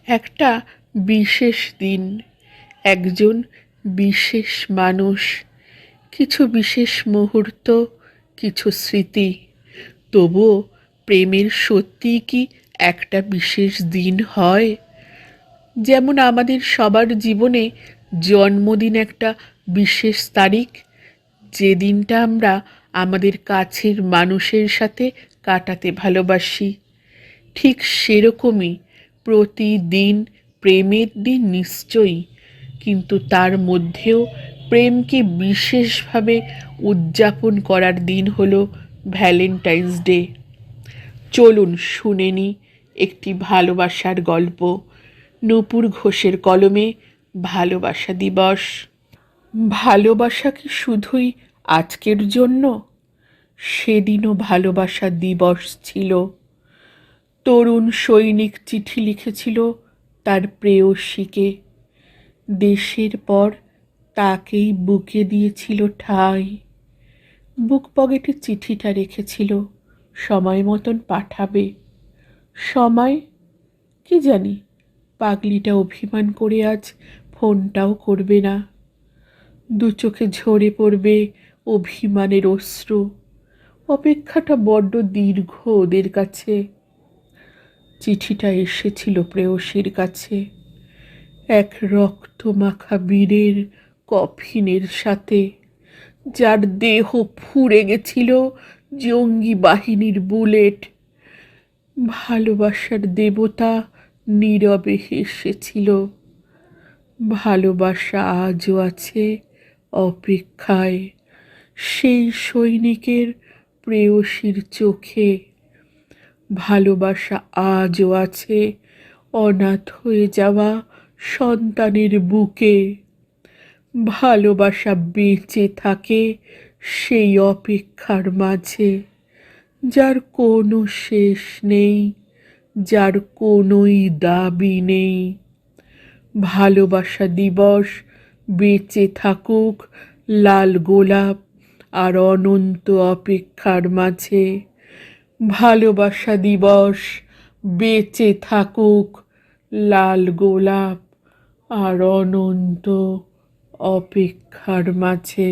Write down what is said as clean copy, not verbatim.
একটা বিশেষ দিন, একজন বিশেষ মানুষ, কিছু বিশেষ মুহূর্ত, কিছু স্মৃতি। তবুও প্রেমের সত্যিই কি একটা বিশেষ দিন হয়? যেমন আমাদের সবার জীবনে জন্মদিন একটা বিশেষ তারিখ, যে দিনটা আমরা আমাদের কাছের মানুষের সাথে কাটাতে ভালোবাসি। ঠিক সেরকমই প্রতিদিন প্রেমের দিন নিশ্চয়ই, কিন্তু তার মধ্যেও প্রেমকে বিশেষভাবে উদযাপন করার দিন হলো ভ্যালেন্টাইন্স ডে। চলুন শুনে নিই একটি ভালোবাসার গল্প, নূপুর ঘোষের কলমে ভালোবাসা দিবস। ভালোবাসা কি শুধুই আজকের জন্য? সেদিনও ভালোবাসা দিবস ছিল। তরুণ সৈনিক চিঠি লিখেছিল তার প্রেয়সীকে, দেশের পর তাকেই বুকে দিয়েছিল ঠাঁই। বুক পকেটে চিঠিটা রেখেছিল, সময় মতন পাঠাবে। সময় কি জানি, পাগলিটা অভিমান করে আজ ফোনটাও করবে না। দু চোখে ঝরে পড়বে অভিমানের অশ্রু। অপেক্ষাটা বড্ড দীর্ঘ ওদের কাছে। চিঠিটা এসেছিল প্রেয়সীর কাছে, এক রক্তমাখা বীরের কফিনের সাথে, যার দেহ ফুঁড়ে গেছিল জঙ্গি বাহিনীর বুলেট। ভালোবাসার দেবতা নীরবে হেসেছিল। ভালোবাসা আজও আছে অপেক্ষায়, সেই সৈনিকের প্রেয়সীর চোখে। ভালোবাসা আজও আছে অনাথ হয়ে যাওয়া সন্তানের বুকে। ভালোবাসা বেঁচে থাকে সেই অপেক্ষার মাঝে, যার কোনো শেষ নেই, যার কোনোই দাবি নেই। ভালোবাসা দিবস বেঁচে থাকুক লাল গোলাপ আর অনন্ত অপেক্ষার মাঝে। ভালোবাসা দিবস বেঁচে থাকুক লাল গোলাপ আর অনন্ত অপেক্ষার মাঝে।